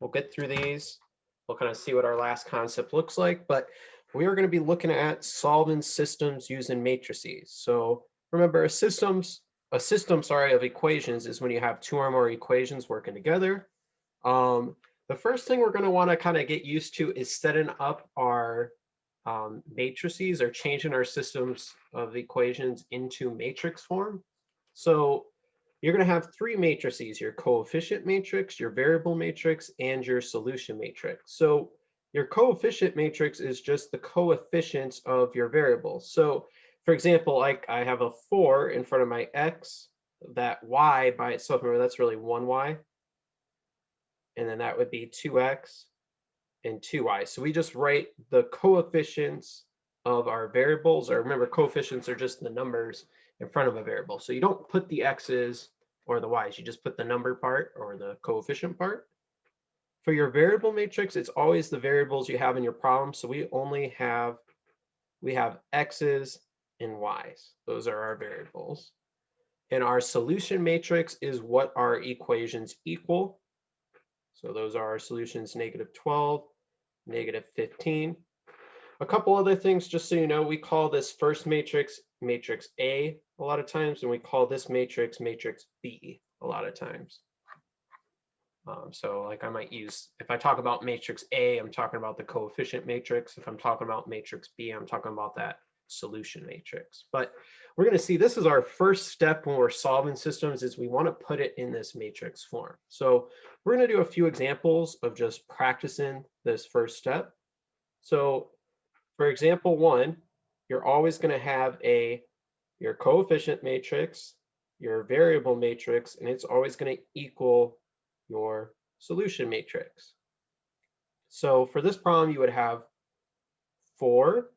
We'll get through these. We'll kind of see what our last concept looks like, but we are going to be looking at solving systems using matrices. So remember, a system, of equations is when you have two or more equations working together. The first thing we're going to want to kind of get used to is setting up our matrices, or changing our systems of equations into matrix form. So you're going to have three matrices: your coefficient matrix, your variable matrix, and your solution matrix. So your coefficient matrix is just the coefficients of your variables. So for example, like I have a 4 in front of my x, that y by itself, remember that's really 1y, and then that would be 2x and 2y. So we just write the coefficients of our variables, or remember, coefficients are just the numbers in front of a variable. So you don't put the x's or the y's, you just put the number part or the coefficient part. For your variable matrix, it's always the variables you have in your problem. So we have x's and y's. Those are our variables. And our solution matrix is what our equations equal. So those are our solutions: -12, -15. A couple other things, just so you know, we call this first matrix matrix A a lot of times, and we call this matrix matrix B a lot of times. So like I might use, if I talk about matrix A, I'm talking about the coefficient matrix. If I'm talking about matrix B, I'm talking about that solution matrix. But we're going to see, this is our first step when we're solving systems, is we want to put it in this matrix form. So we're going to do a few examples of just practicing this first step. So for example 1, you're always going to have your coefficient matrix, your variable matrix, and it's always going to equal your solution matrix. So for this problem, you would have 4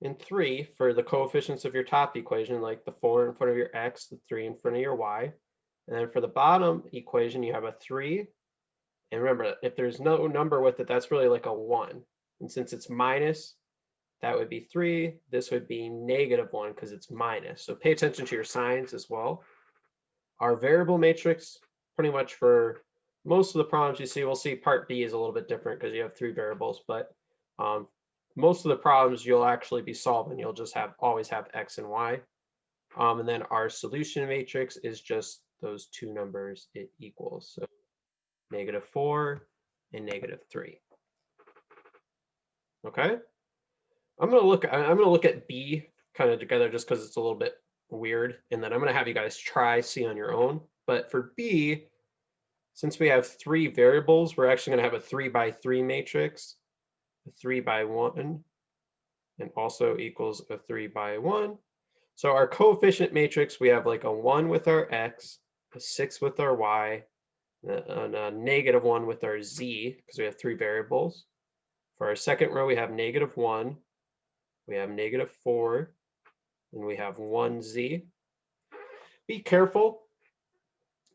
and 3 for the coefficients of your top equation, like the 4 in front of your x, the 3 in front of your y. And then for the bottom equation, you have a 3. And remember, if there's no number with it, that's really like a 1. And since it's minus, that would be 3. This would be -1 because it's minus. So pay attention to your signs as well. Our variable matrix, pretty much for most of the problems you see, we'll see part B is a little bit different because you have 3 variables, but most of the problems you'll actually be solving, you'll just always have x and y. And then our solution matrix is just those two numbers it equals. So -4 and -3. Okay. I'm gonna look at B kind of together just because it's a little bit weird, and then I'm gonna have you guys see on your own. But for B, since we have 3 variables, we're actually gonna have a 3 by 3 matrix, a 3 by 1, and also equals a 3 by 1. So our coefficient matrix, we have like a 1 with our x, a 6 with our y, and a -1 with our z, because we have 3 variables. For our second row, we have -1, we have -4, and we have 1z. Be careful.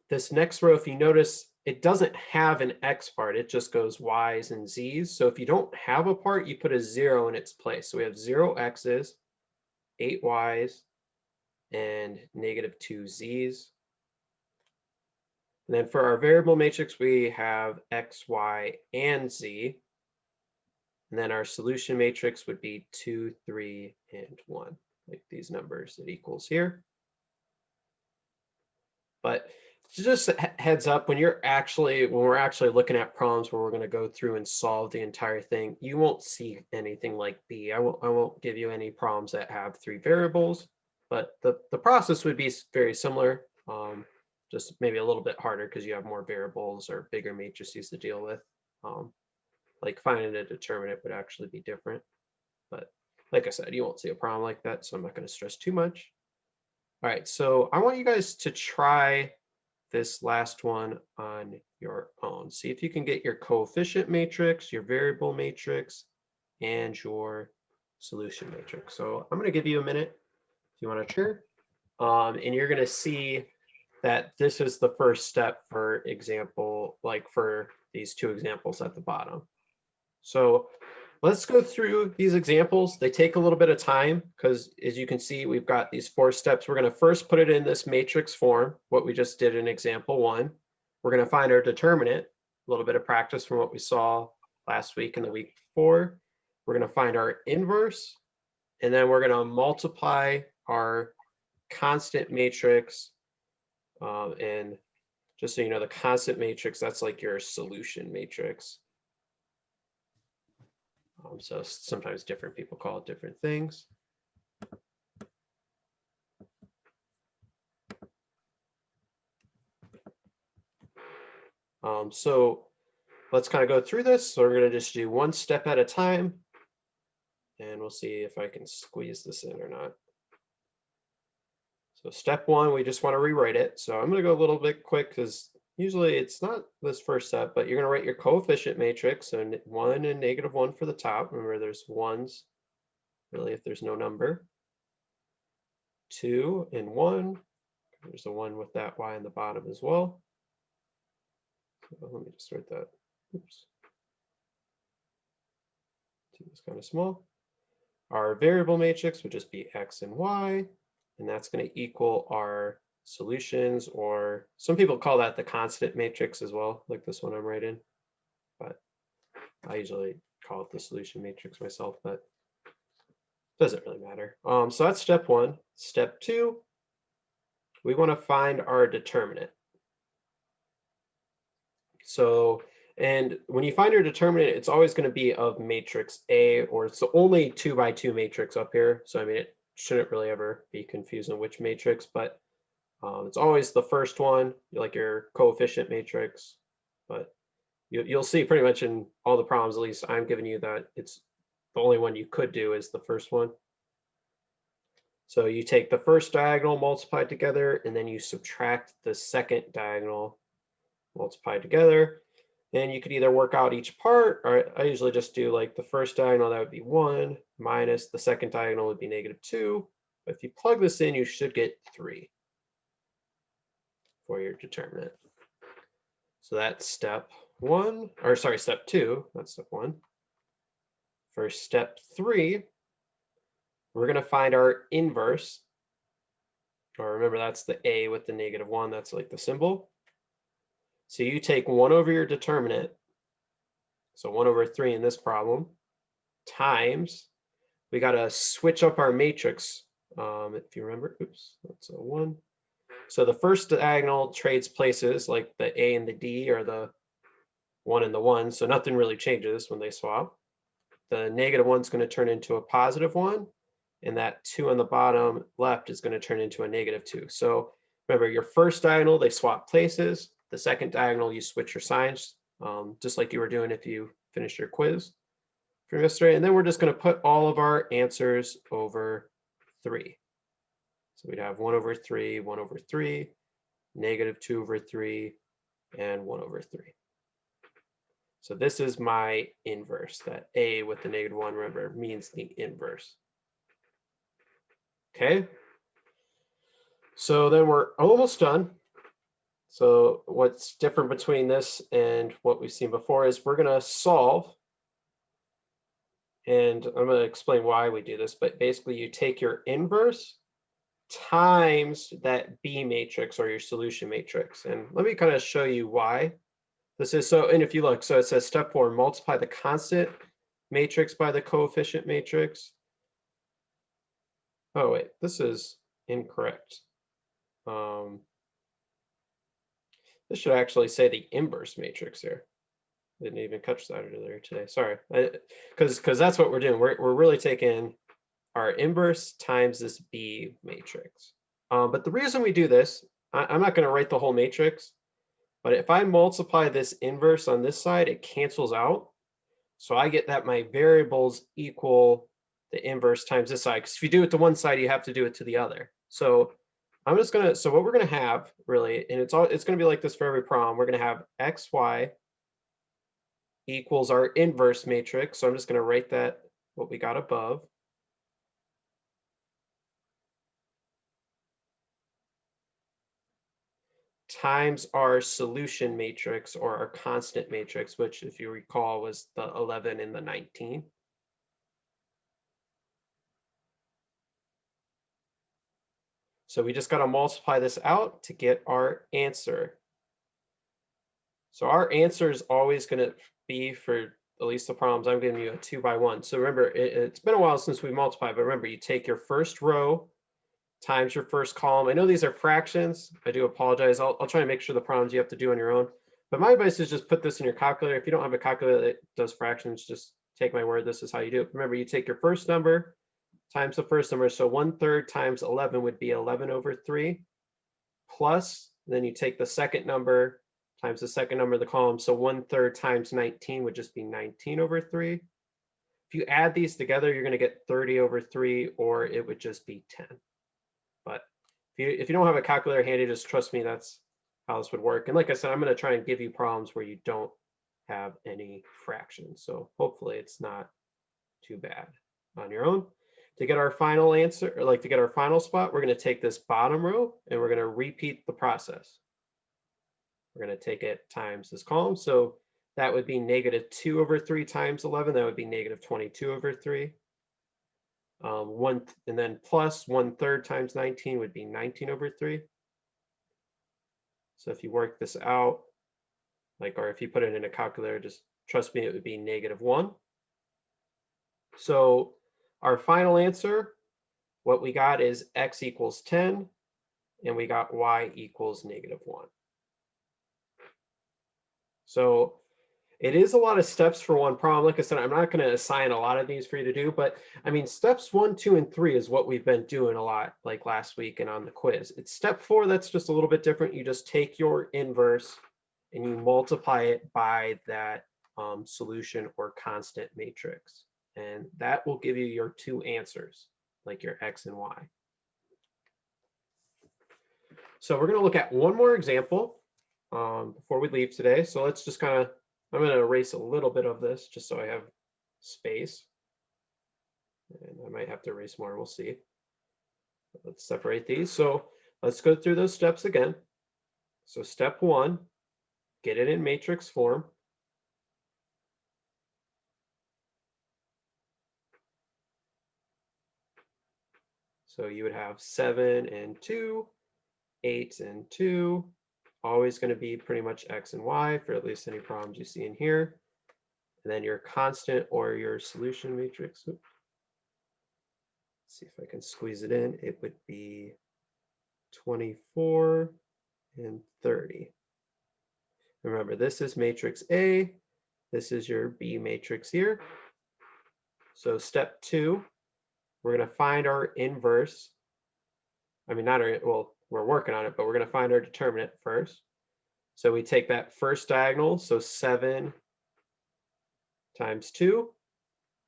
This next row, if you notice, it doesn't have an x part, it just goes y's and z's. So if you don't have a part, you put a 0 in its place. So we have 0 x's, 8 y's, and -2 z's. And then for our variable matrix, we have x, y, and z. And then our solution matrix would be 2, 3, and 1, like these numbers it equals here. But just a heads up, when we're actually looking at problems where we're going to go through and solve the entire thing, you won't see anything like B. I won't give you any problems that have 3 variables, but the process would be very similar, just maybe a little bit harder because you have more variables or bigger matrices to deal with. Like finding a determinant would actually be different. But like I said, you won't see a problem like that, so I'm not going to stress too much. All right, so I want you guys to try this last one on your own. See if you can get your coefficient matrix, your variable matrix, and your solution matrix. So I'm going to give you a minute if you want to share. And you're going to see that this is the first step for example, like for these 2 examples at the bottom. So let's go through these examples. They take a little bit of time because, as you can see, we've got these 4 steps. We're going to first put it in this matrix form, what we just did in example 1. We're going to find our determinant. little bit of practice from what we saw last week and the week before. We're going to find our inverse, and then we're going to multiply our constant matrix. And just so you know, the constant matrix, that's like your solution matrix. So sometimes different people call it different things. So let's kind of go through this. So we're going to just do one step at a time, and we'll see if I can squeeze this in or not. So step one, we just want to rewrite it. So I'm going to go a little bit quick because usually it's not this first step, but you're going to write your coefficient matrix, and 1 and -1 for the top. Remember, there's ones really if there's no number. 2 and 1. There's a 1 with that y in the bottom as well. So let me just write that. Oops. 2 is kind of small. Our variable matrix would just be x and y, and that's going to equal our solutions, or some people call that the constant matrix as well, like this one I'm writing. But I usually call it the solution matrix myself, but it doesn't really matter. So that's step one. Step two, we want to find our determinant. So, and when you find your determinant, it's always going to be of matrix A, or it's the only 2 by 2 matrix up here. So, I mean, it shouldn't really ever be confusing which matrix, but it's always the first one, like your coefficient matrix. But you'll see pretty much in all the problems, at least I'm giving you, that it's the only one you could do is the first one. So you take the first diagonal multiplied together, and then you subtract the second diagonal multiplied together. And you could either work out each part, or I usually just do like the first diagonal, that would be 1, minus the second diagonal would be -2. But if you plug this in, you should get 3 for your determinant. So that's step one, or sorry, step two, not step one. For step three, we're going to find our inverse. Or remember, that's the A with the -1, that's like the symbol. So you take 1 over your determinant, so 1 over 3 in this problem, times, we got to switch up our matrix. If you remember, oops, that's a 1. So the first diagonal trades places, like the A and the D, or the 1 and the 1, so nothing really changes when they swap. The -1 is going to turn into a +1, and that 2 on the bottom left is going to turn into a -2. So remember, your first diagonal, they swap places. The second diagonal, you switch your signs, just like you were doing if you finished your quiz from yesterday. And then we're just going to put all of our answers over 3. So we'd have 1 over 3, 1 over 3, -2 over 3, and 1 over 3. So this is my inverse. That A with the -1, remember, means the inverse. Okay. So then we're almost done. So what's different between this and what we've seen before is we're going to solve. And I'm going to explain why we do this. But basically, you take your inverse times that B matrix, or your solution matrix. And let me kind of show you why this is so. And if you look, so it says step 4, multiply the constant matrix by the coefficient matrix. Oh, wait, this is incorrect. This should actually say the inverse matrix here. Didn't even catch that earlier today. Sorry, because that's what we're doing. We're really taking our inverse times this B matrix. But the reason we do this, I'm not going to write the whole matrix, but if I multiply this inverse on this side, it cancels out. So I get that my variables equal the inverse times this side. Because if you do it to one side, you have to do it to the other. So I'm just gonna, so what we're gonna have really, and it's gonna be like this for every problem, we're gonna have xy equals our inverse matrix. So I'm just gonna write that, what we got above, times our solution matrix, or our constant matrix, which if you recall was the 11 and the 19. So we just got to multiply this out to get our answer. So our answer is always going to be, for at least the problems I'm giving you, a 2 by 1. So remember, it's been a while since we multiplied, but remember, you take your first row times your first column. I know these are fractions. I do apologize. I'll try and make sure the problems you have to do on your own. But my advice is just put this in your calculator. If you don't have a calculator that does fractions, just take my word. This is how you do it. Remember, you take your first number times the first number. So 1/3 times 11 would be 11 over 3, plus, then you take the second number times the second number of the column. So 1/3 times 19 would just be 19 over 3. If you add these together, you're going to get 30 over 3, or it would just be 10. But if you don't have a calculator handy, just trust me, that's how this would work. And like I said, I'm going to try and give you problems where you don't have any fractions. So hopefully it's not too bad on your own. To get our final answer, or like to get our final spot, we're going to take this bottom row and we're going to repeat the process. We're going to take it times this column. So that would be -2 over 3 times 11. That would be -22 over 3. And then plus 1/3 times 19 would be 19 over 3. So if you work this out, or if you put it in a calculator, just trust me, it would be -1. So our final answer, what we got is x equals 10, and we got y equals -1. So it is a lot of steps for one problem. Like I said, I'm not going to assign a lot of these for you to do, but I mean, steps 1, 2, and 3 is what we've been doing a lot, like last week and on the quiz. It's step 4 that's just a little bit different. You just take your inverse and you multiply it by that solution or constant matrix. And that will give you your two answers, like your x and y. So we're going to look at one more example before we leave today. So let's just I'm going to erase a little bit of this just so I have space. And I might have to erase more, we'll see. Let's separate these. So let's go through those steps again. So step 1, get it in matrix form. So you would have 7 and 2, 8 and 2, always going to be pretty much x and y for at least any problems you see in here. And then your constant or your solution matrix. Let's see if I can squeeze it in. It would be 24 and 30. Remember, this is matrix A. This is your B matrix here. So step 2, we're going to find our inverse. I mean, not our, well, we're working on it, but we're going to find our determinant first. So we take that first diagonal, so 7 times 2.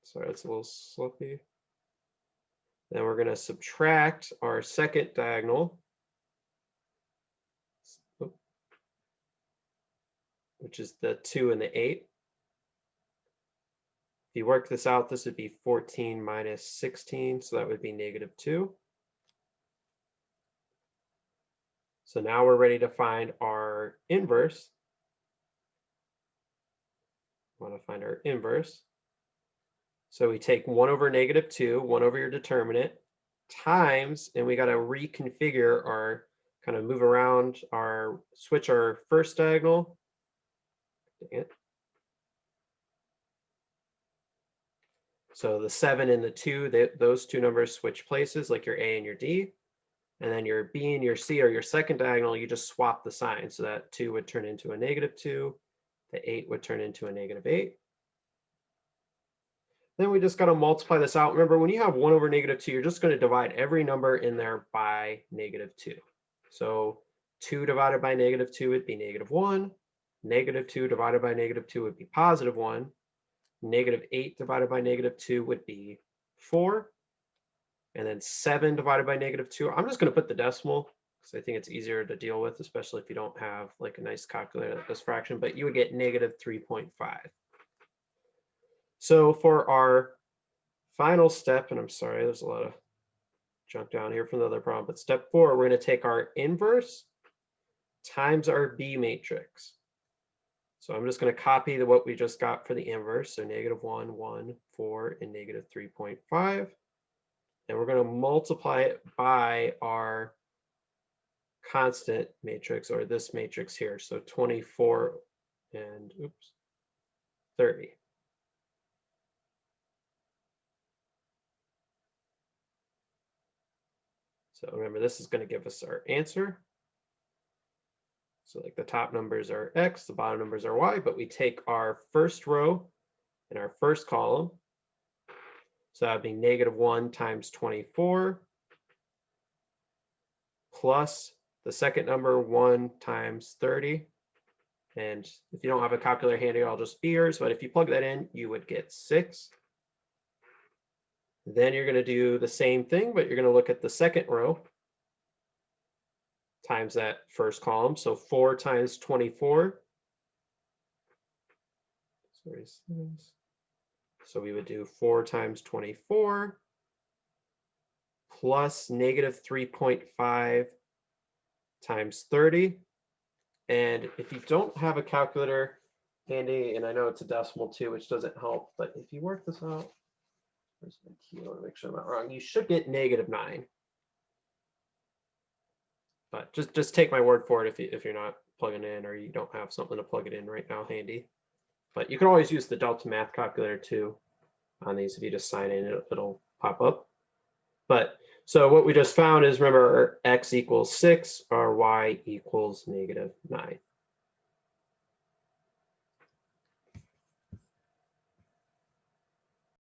Sorry, it's a little sloppy. Then we're going to subtract our second diagonal, which is the 2 and the 8. If you work this out, this would be 14 minus 16, so that would be -2. So now we're ready to find our inverse. I want to find our inverse. So we take 1 over -2, 1 over your determinant, times, and we got to reconfigure our, move around our, switch our first diagonal. Dang it. So the 7 and the 2, those two numbers switch places, like your A and your D. And then your B and your C, or your second diagonal, you just swap the sign. So that 2 would turn into a -2. The 8 would turn into a -8. Then we just got to multiply this out. Remember, when you have 1 over -2, you're just going to divide every number in there by -2. So 2 divided by -2 would be -1. -2 divided by -2 would be +1. -8 divided by -2 would be 4. And then 7 divided by -2. I'm just going to put the decimal because I think it's easier to deal with, especially if you don't have like a nice calculator that does fraction, but you would get -3.5. So for our final step, and I'm sorry, there's a lot of junk down here from the other problem, but step 4, we're going to take our inverse times our B matrix. So I'm just going to copy what we just got for the inverse. So -1, 1, 4, and -3.5. And we're going to multiply it by our constant matrix, or this matrix here. So 24 and oops, 30. So remember, this is going to give us our answer. So like the top numbers are X, the bottom numbers are Y, but we take our first row and our first column. So that would be -1 times 24 plus the second number 1 times 30. And if you don't have a calculator handy, I'll just be yours. But if you plug that in, you would get 6. Then you're going to do the same thing, but you're going to look at the second row times that first column. So 4 times 24. So we would do 4 times 24 plus -3.5 times 30. And if you don't have a calculator handy, and I know it's a decimal too, which doesn't help, but if you work this out, where's my key? I want to make sure I'm not wrong. You should get -9. But just take my word for it if you're not plugging in or you don't have something to plug it in right now handy. But you can always use the Delta Math calculator too on these. If you just sign in, it'll pop up. But so what we just found is, remember, our X equals 6, our Y equals -9.